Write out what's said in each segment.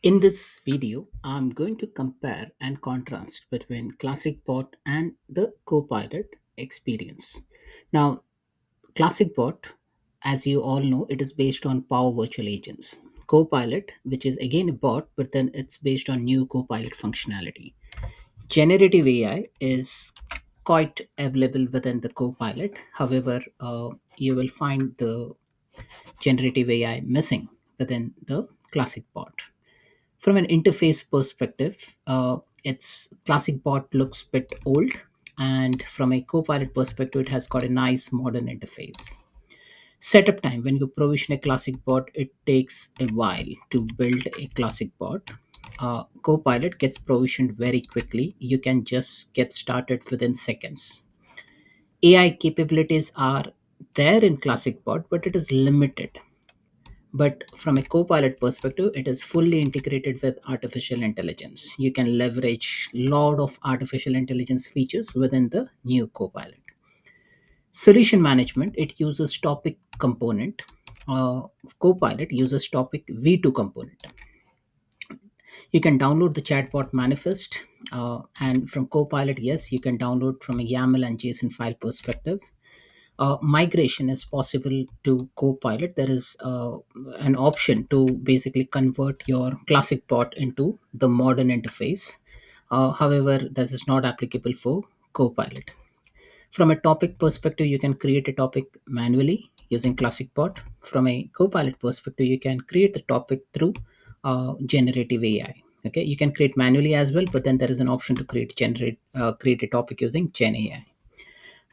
In this video, I'm going to compare and contrast between Classic Bot and the Copilot experience. Now, Classic Bot, as you all know, it is based on Power Virtual Agents. Copilot, which is again a bot, but then it's based on new Copilot functionality. Generative AI is quite available within the Copilot. However, you will find the generative AI missing within the Classic Bot. From an interface perspective, its classic bot looks a bit old, and from a Copilot perspective, it has got a nice modern interface. Setup time: when you provision a classic bot, it takes a while to build a classic bot. Copilot gets provisioned very quickly. You can just get started within seconds. AI capabilities are there in classic bot, but it is limited. But from a Copilot perspective, it is fully integrated with artificial intelligence. You can leverage a lot of artificial intelligence features within the new Copilot. Solution management: it uses topic component. Copilot uses topic v2 component. You can download the chatbot manifest, and from Copilot, yes, you can download from a YAML and JSON file perspective. Migration is possible to Copilot. There is an option to basically convert your classic bot into the modern interface. However, that is not applicable for Copilot. From a topic perspective, you can create a topic manually using classic bot. From a Copilot perspective, you can create the topic through generative AI. Okay, you can create manually as well, but then there is an option to create a topic using Gen AI.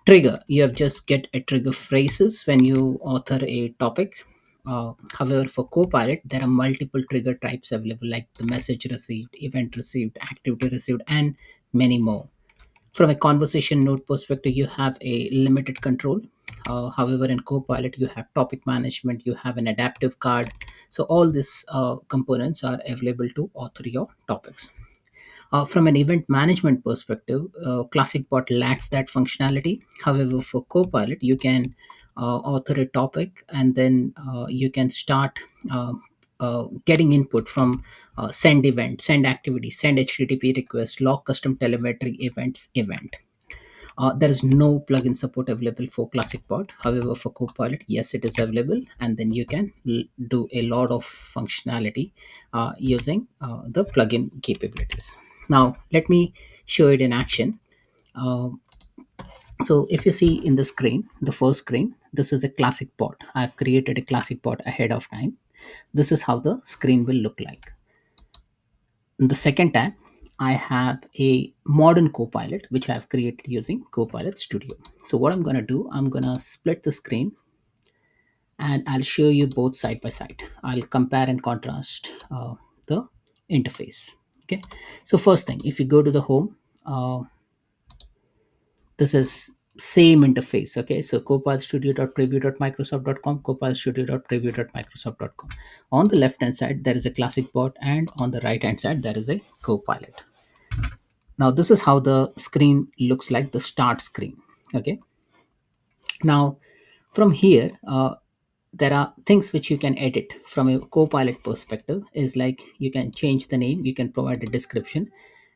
Trigger: you have just get a trigger phrases when you author a topic. However, for Copilot, there are multiple trigger types available, like the message received, event received, activity received, and many more. From a conversation node perspective, you have a limited control. However, in Copilot, you have topic management, you have an adaptive card. So all these components are available to author your topics. From an event management perspective, Classic Bot lacks that functionality. However, for Copilot, you can author a topic, and then you can start getting input from send event, send activity, send HTTP request, log custom telemetry events, event. There is no plugin support available for Classic Bot. However, for Copilot, yes, it is available, and then you can do a lot of functionality using the plugin capabilities. Now, let me show it in action. Uh, so, if you see in the screen, the first screen, this is a Classic Bot. I've created a Classic Bot ahead of time. This is how the screen will look like. In the second tab, I have a modern Copilot, which I've created using Copilot Studio. So what I'm going to do, I'm going to split the screen and I'll show you both side by side. I'll compare and contrast the interface. Okay. So first thing, if you go to the home, this is same interface. Okay. So copilotstudio.preview.microsoft.com, copilotstudio.preview.microsoft.com. On the left hand side, there is a classic bot, and on the right hand side, there is a Copilot. Now this is how the screen looks like, the start screen. Okay. Now from here, there are things which you can edit from a Copilot perspective. Is like you can change the name, you can provide a description,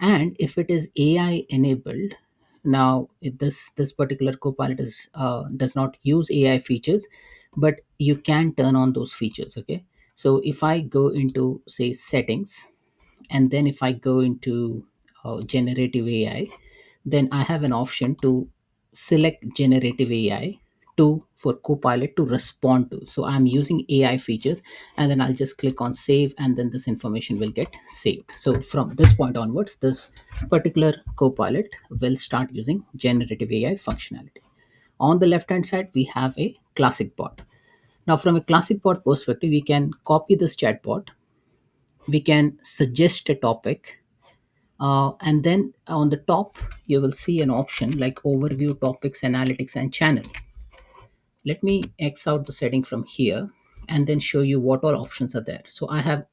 and if it is AI enabled, now if this particular Copilot is does not use AI features, but you can turn on those features. Okay. So if I go into, say, settings, and then if I go into generative AI, then I have an option to select generative AI to for Copilot to respond to. So I'm using AI features, and then I'll just click on save, and then this information will get saved. So from this point onwards, this particular Copilot will start using generative AI functionality. On the left hand side, we have a classic bot. Now, from a classic bot perspective, we can copy this chatbot, we can suggest a topic, and then on the top you will see an option like overview, topics, analytics, and channel. Let me X out the setting from here and then show you what all options are there. So I have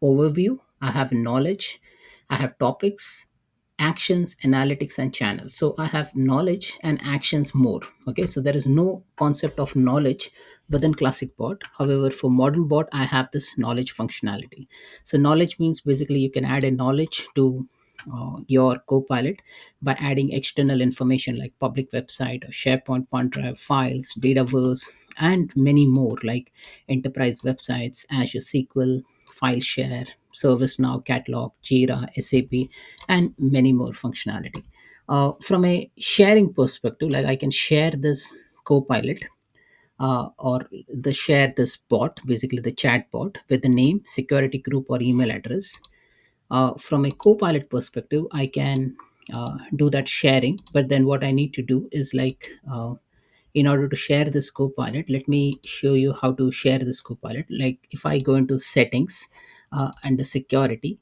overview, I have knowledge, I have topics, actions, analytics, and channels. So I have knowledge and actions more. Okay, so there is no concept of knowledge within classic bot. However, for modern bot, I have this knowledge functionality. So knowledge means basically you can add a knowledge to your copilot by adding external information like public website or SharePoint, OneDrive files, Dataverse, and many more like enterprise websites, Azure SQL, file share, ServiceNow, Catalog, Jira, SAP, and many more functionality. From a sharing perspective, like I can share this copilot or the share this bot, basically the chat bot, with the name, security group, or email address. From a copilot perspective, I can do that sharing, but then what I need to do is like in order to share this copilot, let me show you how to share this copilot. Like if I go into settings and the security,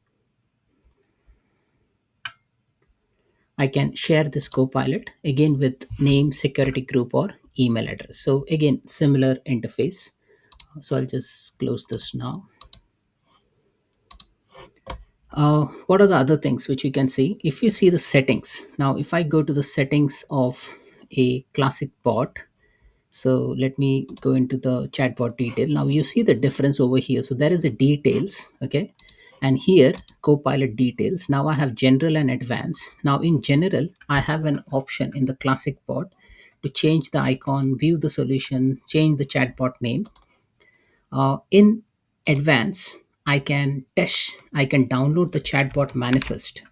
I can share this copilot again with name, security group, or email address. So again, similar interface. So I'll just close this now. What are the other things which you can see? If you see the settings, now if I go to the settings of a classic bot, so let me go into the chatbot detail. Now you see the difference over here. So there is a details, okay, and here copilot details. Now I have general and advanced. Now in general, I have an option in the classic bot to change the icon, view the solution, change the chatbot name. In advance, I can download the chatbot manifest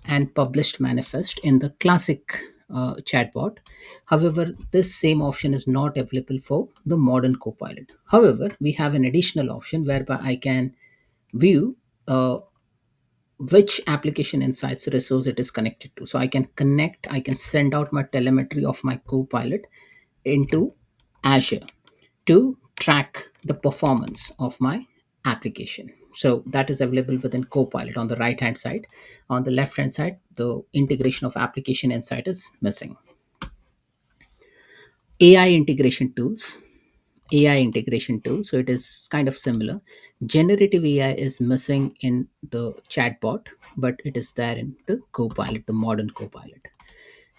and published manifest in the classic chatbot. However, this same option is not available for the modern copilot. However, we have an additional option whereby I can view which application insights resource it is connected to. So I can send out my telemetry of my copilot into Azure to track the performance of my application. So that is available within Copilot on the right hand side. On the left hand side, the integration of application insight is missing. AI integration tools. AI integration tool. So it is kind of similar. Generative AI is missing in the chatbot, but it is there in the Copilot, the modern Copilot.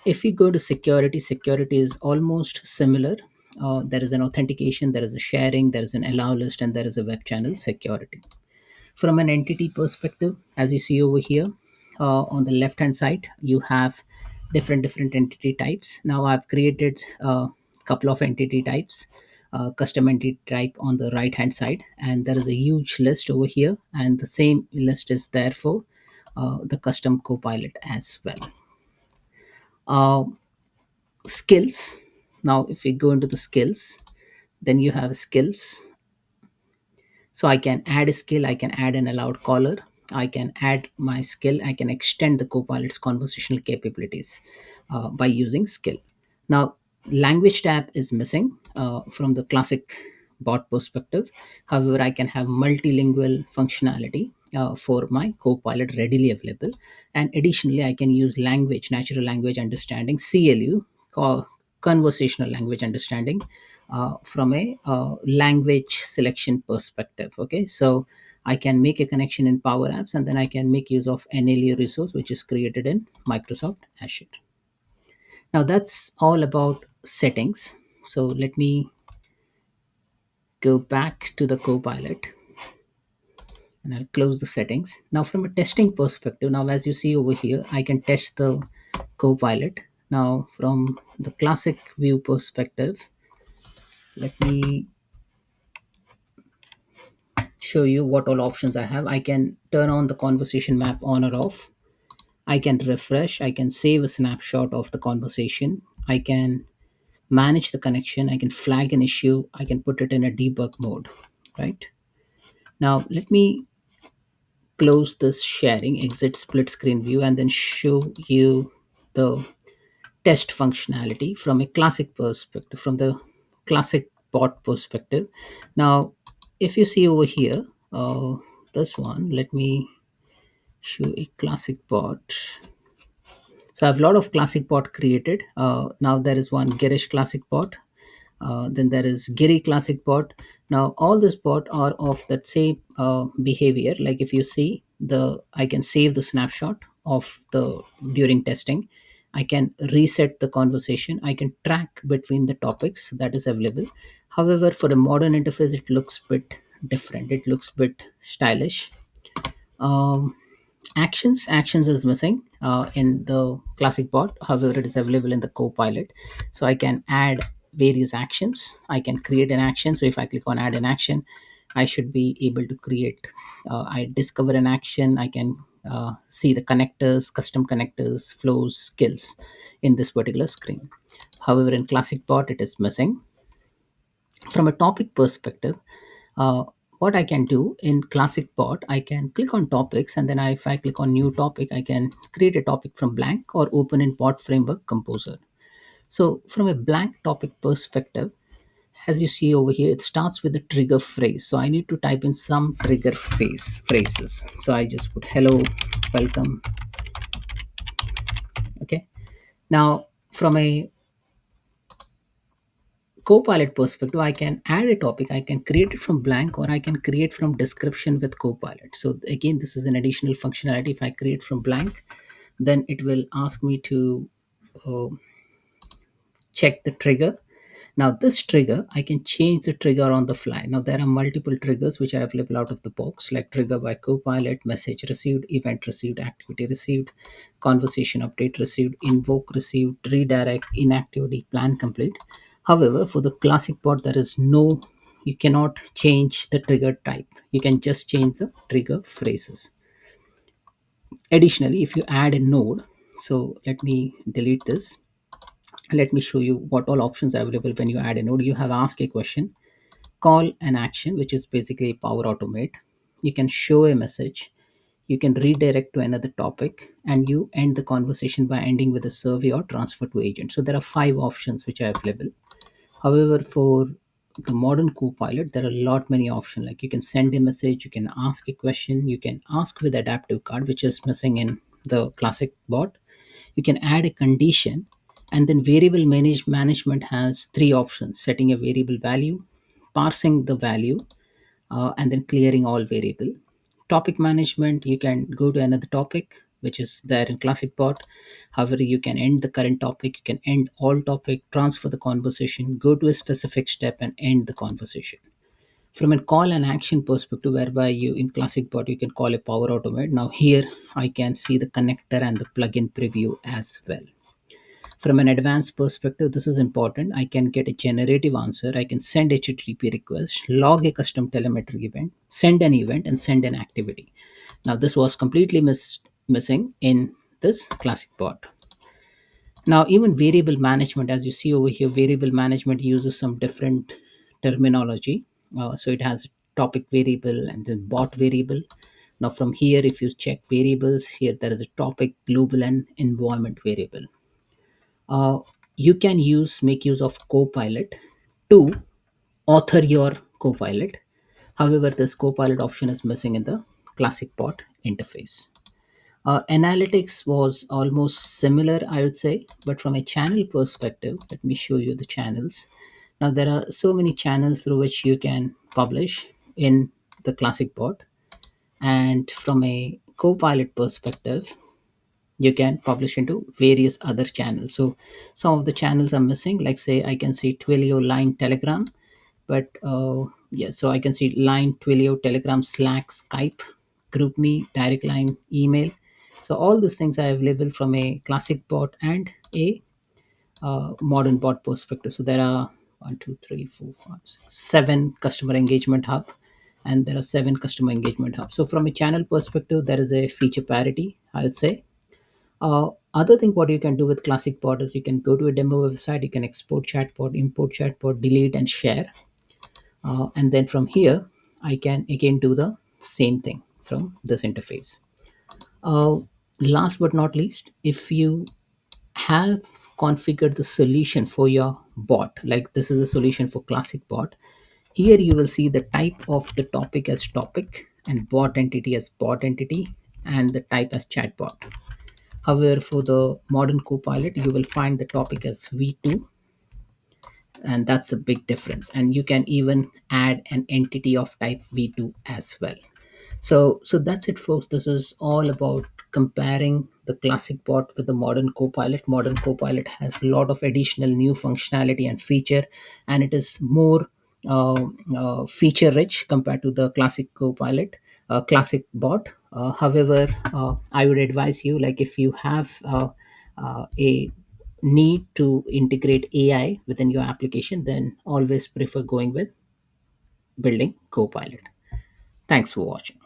If you go to security, security is almost similar. There is an authentication, there is a sharing, there is an allow list, and there is a web channel security. From an entity perspective, as you see over here, on the left hand side, you have different entity types. Now I've created a couple of entity types, custom entity type on the right hand side, and there is a huge list over here, and the same list is there for the custom copilot as well. Uh, Skills. Now if we go into the skills, then you have skills. So I can add a skill, I can add an allowed caller, I can add my skill, I can extend the copilot's conversational capabilities by using skill. Now language tab is missing from the classic bot perspective. However, I can have multilingual functionality for my copilot readily available, and additionally I can use language, natural language understanding, CLU, conversational language understanding, from a language selection perspective. Okay, so I can make a connection in Power Apps, and then I can make use of NLU resource which is created in Microsoft Azure. Now that's all about settings. So let me go back to the Copilot and I'll close the settings. Now from a testing perspective, now as you see over here, I can test the Copilot. Now from the classic view perspective, let me show you what all options I have. I can turn on the conversation map on or off. I can refresh. I can save a snapshot of the conversation. I can manage the connection. I can flag an issue. I can put it in a debug mode. Right now, let me close this sharing, exit split screen view, and then show you the test functionality from a classic perspective, from the classic bot perspective. Now, if you see over here, this one, let me show a classic bot. So I have a lot of classic bot created. Now there is one Girish classic bot. Then there is Giri classic bot. Now all this bot are of that same behavior. Like if you see the, I can save the snapshot of the during testing. I can reset the conversation. I can track between the topics that is available. However, for a modern interface, it looks bit different. It looks bit stylish. um, actions is missing in the classic bot. However, it is available in the Copilot. So I can add various actions. I can create an action. So if I click on add an action, I should be able to create, I discover an action. I can see the connectors, custom connectors, flows, skills in this particular screen. However, in classic bot, it is missing. From a topic perspective, uh, what I can do in classic bot, I can click on topics, and then if I click on new topic, I can create a topic from blank or open in bot framework composer. So from a blank topic perspective, as you see over here, it starts with the trigger phrase. So I need to type in some trigger phrases. So I just put hello, welcome. Okay. Now from a Copilot perspective, I can add a topic, I can create it from blank, or I can create from description with Copilot. So again, this is an additional functionality. If I create from blank, then it will ask me to uh, check the trigger. Now this trigger, I can change the trigger on the fly. Now there are multiple triggers which are available out of the box, like trigger by Copilot, message received, event received, activity received, conversation update received, invoke received, redirect, inactivity, plan complete. However, for the classic bot, there is no, you cannot change the trigger type. You can just change the trigger phrases. Additionally, if you add a node, so let me delete this. Let me show you what all options are available when you add a node. You have ask a question, call an action, which is basically power automate. You can show a message. You can redirect to another topic, and you end the conversation by ending with a survey or transfer to agent. So there are five options which are available. However, for the modern Copilot, there are a lot many options. Like you can send a message, you can ask a question, you can ask with adaptive card, which is missing in the classic bot. You can add a condition, and then variable management has three options: setting a variable value, parsing the value, and then clearing all variable. Topic management, you can go to another topic which is there in classic bot. However, you can end the current topic, you can end all topic, transfer the conversation, go to a specific step and end the conversation. From a call and action perspective, whereby you in classic bot you can call a power automate. Now here I can see the connector and the plugin preview as well. From an advanced perspective, this is important. I can get a generative answer. I can send HTTP request, log a custom telemetry event, send an event, and send an activity. Now, this was completely missing in this classic bot. Now, even variable management, as you see over here, variable management uses some different terminology. So it has topic variable and then bot variable. Now, from here, if you check variables, here there is a topic, global, and environment variable. uh, you can make use of Copilot to author your Copilot. However, this Copilot option is missing in the classic bot interface. Analytics was almost similar, I would say, but from a channel perspective, let me show you the channels. Now there are so many channels through which you can publish in the classic bot, and from a Copilot perspective, you can publish into various other channels. So some of the channels are missing, like say I can see Twilio, Line, Telegram, but yeah, so I can see Line, Twilio, Telegram, Slack, Skype, GroupMe, Direct Line, email. So all these things are available from a classic bot and a modern bot perspective. So there are 7 customer engagement hub, and there are 7 customer engagement hubs. So from a channel perspective, there is a feature parity, I would say. Other thing what you can do with classic bot is you can go to a demo website, you can export chatbot, import chatbot, delete and share, and then from here I can again do the same thing from this interface. uh, Last but not least, if you have configured the solution for your bot, like this is a solution for classic bot, here you will see the type of the topic as topic and bot entity as bot entity and the type as chatbot. However, for the modern Copilot, you will find the topic as V2, and that's a big difference. And you can even add an entity of type V2 as well. So that's it, folks. This is all about comparing the classic bot with the modern Copilot. Modern Copilot has a lot of additional new functionality and feature, and it is more feature rich compared to the classic Copilot, classic bot. However, I would advise you, like, if you have a need to integrate AI within your application, then always prefer going with building Copilot. Thanks for watching.